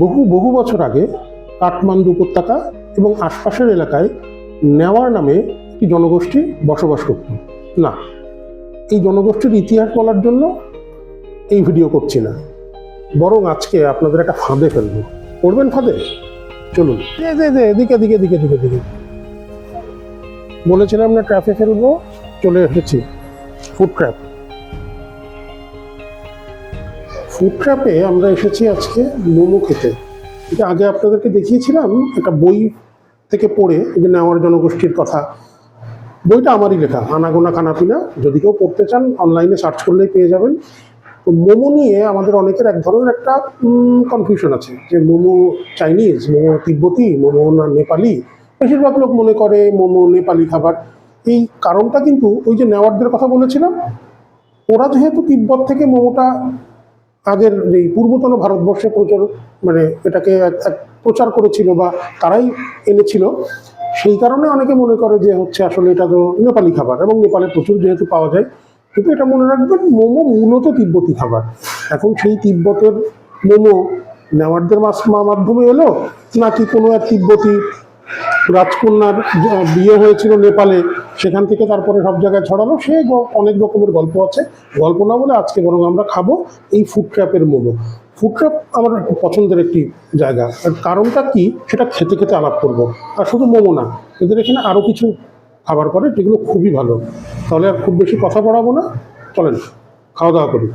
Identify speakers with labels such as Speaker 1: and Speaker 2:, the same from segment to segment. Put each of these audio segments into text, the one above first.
Speaker 1: বহু বহু বছর আগে কাঠমান্ডু উপত্যকা এবং আশপাশের এলাকায় নেওয়ার নামে একটি জনগোষ্ঠী বসবাস করত। না, এই জনগোষ্ঠীর ইতিহাস বলার জন্য এই ভিডিও করছি না, বরং আজকে আপনাদের একটা ফাঁদে ফেলবো। পড়বেন ফাঁদে? চলুন। এদিকে দিকে দিকে দিকে দিকে বলেছিলাম না ট্র্যাপে ফেলবো, চলে এসেছি। Food trap. ফুড ট্র্যাপে আমরা এসেছি আজকে মোমো খেতে। এটা আগে আপনাদেরকে দেখিয়েছিলাম একটা বই থেকে পড়ে, যে নেওয়ার জনগোষ্ঠীর কথা। বইটা আমারই লেখা, আনাগোনা খানাপিনা। যদি কেউ পড়তে চান অনলাইনে সার্চ করলেই পেয়ে যাবেন। তো মোমো নিয়ে আমাদের অনেকের এক ধরনের একটা কনফিউশন আছে, যে মোমো চাইনিজ, মোমো তিব্বতি, মোমো না নেপালি। বেশিরভাগ লোক মনে করে মোমো নেপালি খাবার। এই কারণটা কিন্তু ওই যে নেওয়ারদের কথা বলেছিলাম, ওরা যেহেতু তিব্বত থেকে মোমোটা আগের এই পূর্বতন ভারতবর্ষে এটাকে প্রচার করেছিল বা তারাই এনেছিল, সেই কারণে অনেকে মনে করে যে হচ্ছে আসলে এটা তো নেপালি খাবার, এবং নেপালে প্রচুর যেহেতু পাওয়া যায়। কিন্তু এটা মনে রাখবেন, মোমো মূলত তিব্বতি খাবার। এখন সেই তিব্বতের মোমো নেওয়ারদের মাধ্যমে এলো, নাকি কোনো এক তিব্বতি রাজকন্যার বিয়ে হয়েছিল নেপালে, সেখান থেকে তারপরে সব জায়গায় ছড়ালো, সে অনেক রকমের গল্প আছে। গল্প না বলে আজকে বরং আমরা খাবো এই ফুড ট্র্যাপের মোমো। ফুড ট্র্যাপ আমার পছন্দের একটি জায়গা। আর কারণটা কি সেটা খেতে খেতে আলাপ করবো। আর শুধু মোমো না, এদের এখানে আরও কিছু খাবার করে যেগুলো খুবই ভালো। তাহলে আর খুব বেশি কথা বাড়াবো না, চলেন খাওয়া দাওয়া করি।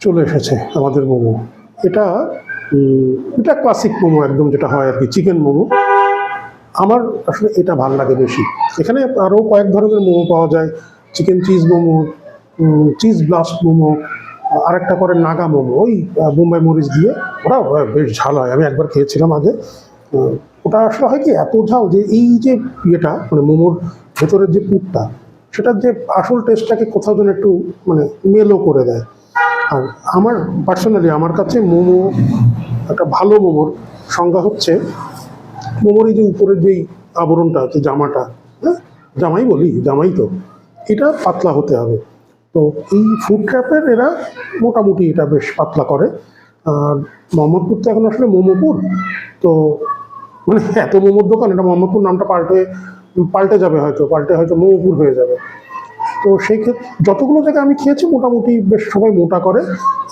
Speaker 1: চলে এসেছে আমাদের মোমো। এটা এটা ক্লাসিক মোমো একদম, যেটা হয় আর কি, চিকেন মোমো। আমার আসলে এটা ভালো লাগে বেশি। এখানে আরও কয়েক ধরনের মোমো পাওয়া যায়। Chicken cheese momo, cheese blast momo, আরেকটা করে নাগা মোমো, ওই বোম্বাই মরিচ দিয়ে। ওটা বেশ ঝাল হয়, আমি একবার খেয়েছিলাম আগে। ওটা আসলে হয় কি, এত ঝাল যে এই যে ইয়েটা, মোমোর ভেতরের যে পুরটা, সেটার যে আসল টেস্টটাকে কোথাও যেন একটু মেলো করে দেয়। আর আমার পার্সোনালি, আমার কাছে মোমো, একটা ভালো মোমোর সংজ্ঞা হচ্ছে, মোমোর এই যে উপরের যেই আবরণটা আছে, জামাটা, হ্যাঁ জামাই বলি, জামাই তো, এটা পাতলা হতে হবে। তো এই ফুড ট্র্যাপের এরা মোটামুটি এটা বেশ পাতলা করে। আর মোহাম্মদপুর তো এখন আসলে মোমোপুর, তো এত মোমোর দোকান, এটা মোহাম্মদপুর নামটা পাল্টে যাবে, হয়তো মোমোপুর হয়ে যাবে। তো সেই ক্ষেত্রে যতগুলো জায়গায় আমি খেয়েছি মোটামুটি বেশ সবাই মোটা করে,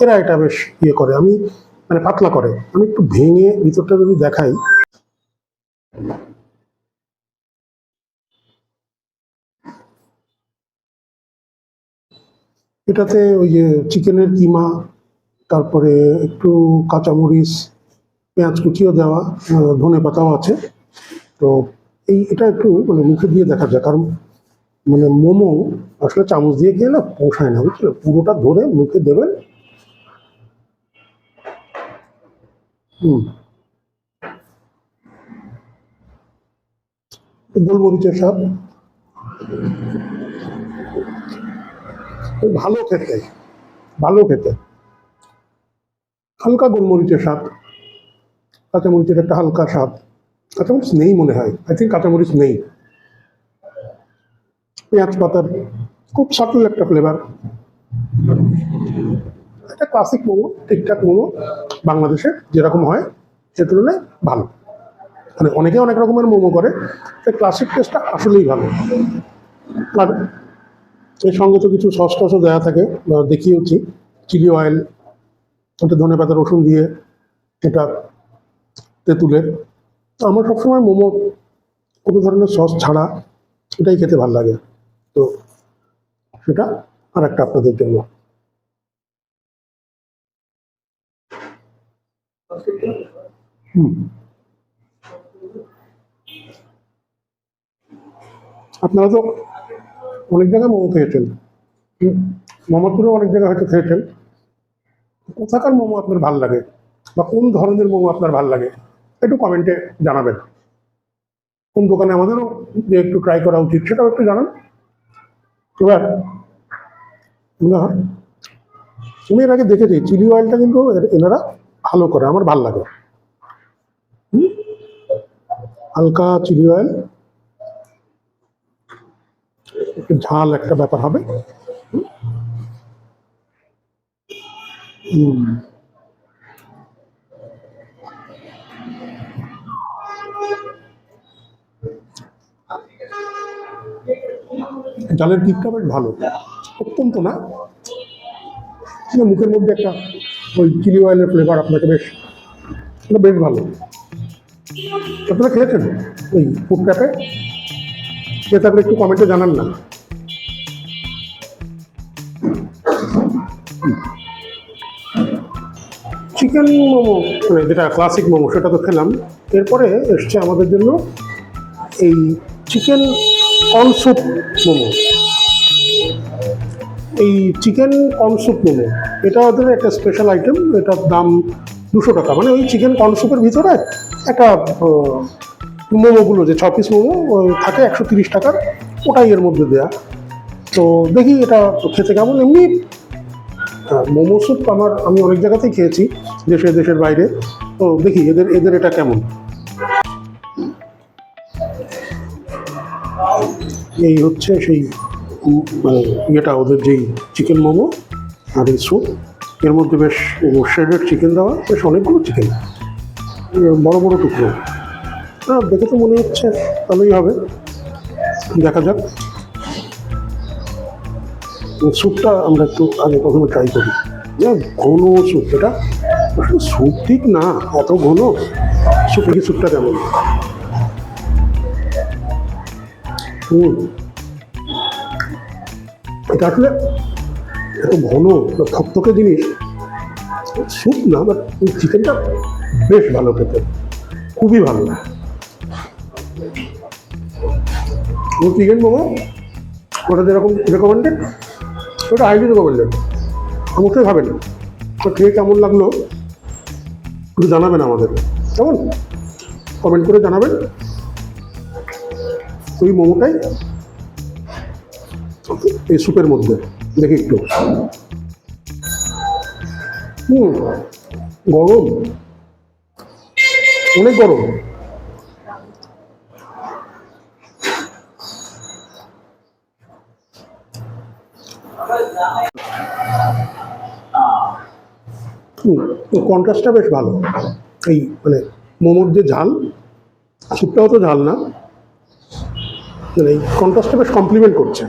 Speaker 1: এরা এটা বেশ ইয়ে করে, পাতলা করে। আমি একটু ভেঙে ভিতরটা যদি দেখাই, এটাতে ওই যে চিকেনের কিমা, তারপরে একটু কাঁচামরিচ, পেঁয়াজ কুচিও দেওয়া, ধনে পাতাও আছে। তো এটা একটু মুখে দিয়ে দেখা যায়, কারণ মোমো আসলে চামচ দিয়ে গিয়ে না পোষায় না, বুঝলো? পুরোটা ধরে মুখে দেবেন। গোলমরিচের স্বাদ, ভালো খেতে, ভালো খেতে। হালকা গোলমরিচের স্বাদ, কাঁচামরিচের একটা হালকা স্বাদ। কাঁচামরিচ নেই মনে হয়, আই থিঙ্ক কাঁচামরিচ নেই। পেঁয়াজ পাতার খুব সাটল একটা ফ্লেভার। একটা ক্লাসিক মোমো, ঠিকঠাক মোমো, বাংলাদেশে যেরকম হয় সে তুলনায় ভালো। অনেকে অনেক রকমের মোমো করে, ক্লাসিক টেস্টটা আসলেই ভালো। আর এর সঙ্গে তো কিছু সস টসও দেওয়া থাকে, দেখিয়েওছি। চিলি অয়েল, ওটা ধনে পাতা রসুন দিয়ে, এটা তেঁতুলের। তো আমার সবসময় মোমো কোনো ধরনের সস ছাড়া এটাই খেতে ভালো লাগে। তো সেটা আর একটা আপনাদের জন্য। হুম, আপনারা তো অনেক জায়গায় মোমো খেয়েছেন, মোহাম্মদপুরেও অনেক জায়গায় হয়তো খেয়েছেন। কোথাকার মোমো আপনার ভালো লাগে বা কোন ধরনের মোমো আপনার ভালো লাগে একটু কমেন্টে জানাবেন। কোন দোকানে আমাদেরও যে একটু ট্রাই করা উচিত সেটাও একটু জানান। এবার না, আমি এর আগে দেখেছি চিলি অয়েলটা কিন্তু এনারা ভালো করে, আমার ভালো লাগে। হালকা চিলি অয়েল, একটু ঝাল একটা ব্যাপার হবে। হুম, ঝালের দিকটা বেশ ভালো, অত্যন্ত না, কিন্তু মুখের মধ্যে একটা ওই চিলি অয়েলের ফ্লেভার আপনাকে বেশ, এটা বেশ ভালো। আপনারা খেয়েছেন ওই ফুড ট্র্যাপে? খেয়ে থাকলে একটু কমেন্টে জানান না। চিকেন মোমো মানে যেটা ক্লাসিক মোমো সেটা তো খেলাম। এরপরে এসছে আমাদের জন্য এই চিকেন কর্ন স্যুপ মোমো। এই চিকেন কর্ন স্যুপ মোমো এটা ওদের একটা স্পেশাল আইটেম। এটার দাম 200 টাকা। মানে ওই চিকেন কর্ন স্যুপের ভিতরে একটা মোমোগুলো যে 6 পিস মোমো থাকে 130 টাকার, ওটাই এর মধ্যে দেয়া। তো দেখি এটা খেতে কেমন। এমনি মোমো স্যুপ আমি অনেক জায়গাতেই খেয়েছি, দেশের বাইরে। তো দেখি এদের এদের এটা কেমন। এই হচ্ছে সেই মানে ইয়েটা ওদের যেই চিকেন মোমো আর এই স্যুপ। এর মধ্যে বেশ শ্রেডেড চিকেন দেওয়া, বেশ অনেকগুলো চিকেন, বড় বড় টুকরো। দেখে তো মনে হচ্ছে ভালোই হবে, দেখা যাক। স্যুপটা আমরা একটু আগে প্রথমে ট্রাই করি। ঘন স্যুপ, এটা আসলে স্যুপ ঠিক না, এত ঘন স্যুপ। কি স্যুপটা কেমন? এটা আসলে এত ঘন থকথকে জিনিস, স্যুপ না, বাট চিকেনটা বেশ ভালো খেতে, খুবই ভালো। চিকেন মোমো ওটা যেরকম রেকমেন্ডেড, ওটা হাইলি রেকমেন্ডেড, অবশ্যই খাবেন। তো খেয়ে কেমন লাগলো একটু জানাবেন আমাদের, কেমন? কমেন্ট করে জানাবেন। ওই মোমোটাই এই স্যুপের মধ্যে দেখি একটু। গরম, অনেক গরম। কন্ট্রাস্টটা বেশ ভালো। এই মানে মোমোর যে ঝাল, স্যুপটাও তো ঝাল না, মানে এই কন্ট্রাস্টটা বেশ কমপ্লিমেন্ট করছে।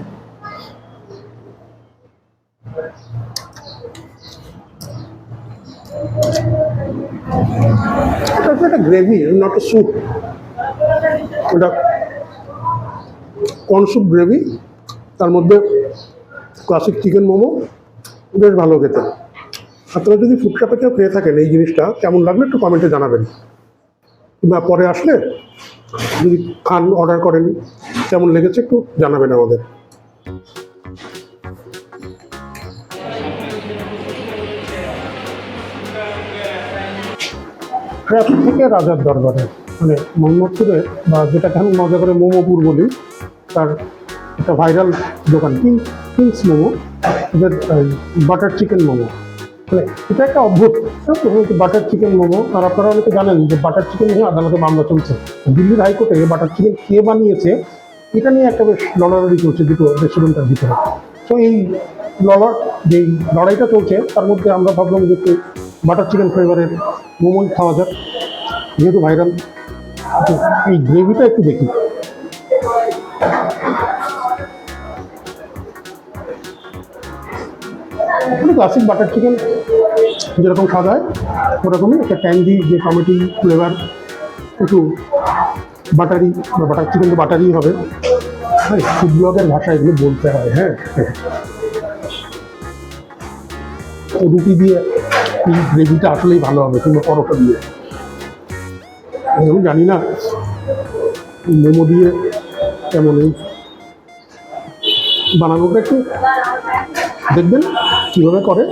Speaker 1: এটা একটা গ্রেভি, নট এ স্যুপ। ওটা কর্ন স্যুপ গ্রেভি, তার মধ্যে ক্লাসিক চিকেন মোমো, বেশ ভালো খেতে। আপনারা যদি ফুড ট্র্যাপে কেউ খেয়ে থাকেন এই জিনিসটা কেমন লাগলো একটু কমেন্টে জানাবেন, কিংবা পরে আসলে যদি খান, অর্ডার করেন, কেমন লেগেছে একটু জানাবেন আমাদের। ট্রাফিক থেকে রাজার দরবারে, মানে মোহাম্মদপুরে, বা যেটাকে আমি মজা করে মোমোপুর বলি, তার একটা ভাইরাল দোকান কিংস মোমো, এদের বাটার চিকেন মোমো। মানে এটা একটা অদ্ভুত বাটার চিকেন মোমো। আর আপনারা অনেকে জানেন যে বাটার চিকেন নিয়ে আদালতে মামলা চলছে। দিল্লির হাইকোর্টে বাটার চিকেন কে বানিয়েছে এটা নিয়ে একটা বেশ লড়ালড়ি চলছে দুটো রেস্টুরেন্টের ভিতরে। তো এই যেই লড়াইটা চলছে তার মধ্যে আমরা ভাবলাম যে একটু বাটার চিকেন ফ্লেভারের মোমোই খাওয়া যাক, যেহেতু ভাইরাল। এই গ্রেভিটা একটু দেখি। ক্লাসিক বাটার চিকেন যেরকম স্বাদ হয় ওরকমই একটা ট্যাঙ্গি যে টমেটো ফ্লেভার, একটু বাটারি বা বাটার চিকেন তো বাটারি হবে। হ্যাঁ, ফুড ব্লগের ভাষায় এগুলো বলতে হয়। হ্যাঁ, রুটি দিয়ে এই গ্রেভিটা আসলেই ভালো হবে, কিংবা পরোটা দিয়ে। আমি জানি না মোমো দিয়ে কেমন এই বানানোটা, একটু দেখবেন কীভাবে করে।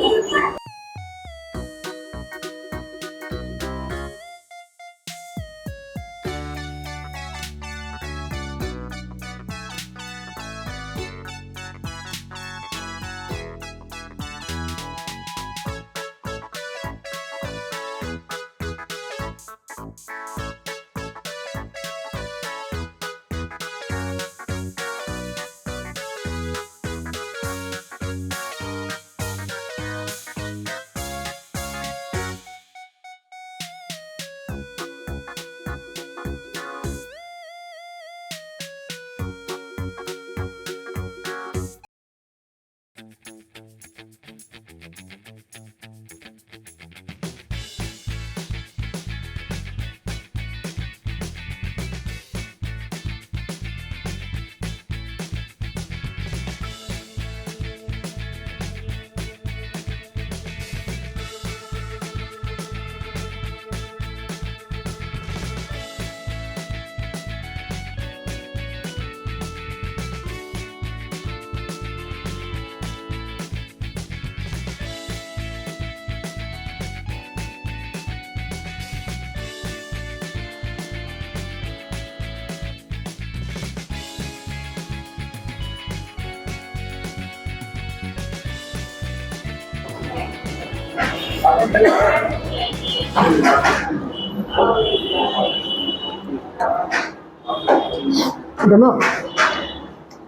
Speaker 1: এটা না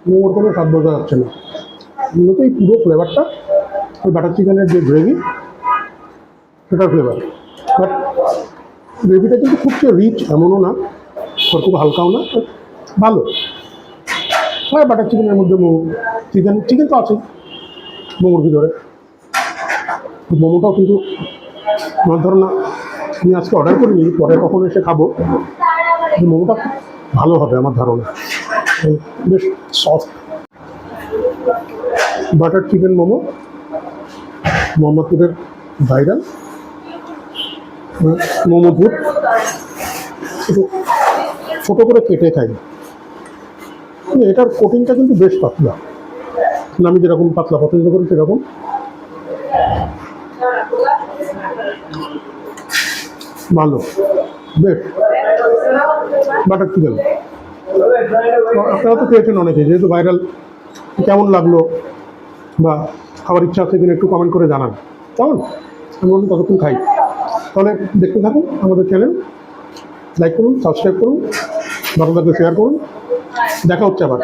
Speaker 1: মোমোর কোনো স্বাদ বোঝা যাচ্ছে না, মূলত এই পুরো ফ্লেভারটা ওই বাটার চিকেনের যে গ্রেভি সেটার ফ্লেভার। বাট গ্রেভিটা কিন্তু খুব যে রিচ এমনও না, আর খুব হালকাও না, ভালো। হ্যাঁ, বাটার চিকেনের মধ্যে মোমো, চিকেন চিকেন তো আছেই মোমোর ভিতরে। মোমোটাও কিন্তু আমার ধারণা, আমি আজকে অর্ডার করিনি, পরে কখন এসে খাবো, মোমোটা ভালো হবে আমার ধারণা। বেশ সফট বাটার চিকেন মোমো, মোহাম্মদপুরের ভাইরাল মোমো দুধ, একটু ছোটো করে কেটে খাই। এটার কোটিংটা কিন্তু বেশ পাতলা, আমি যেরকম পাতলা পছন্দ করি সেরকম। ভালো, বেশ বাটার চিকেন। আপনারা তো খেয়েছেন অনেকে, যেহেতু ভাইরাল, কেমন লাগলো বা খাবার ইচ্ছা আছে কিনা একটু কমেন্ট করে জানান, কেমন? আমি বলুন ততক্ষণ খাই। তাহলে দেখতে থাকুন আমাদের চ্যানেল, লাইক করুন, সাবস্ক্রাইব করুন, ভালো লাগলে শেয়ার করুন। দেখা হচ্ছে আবার।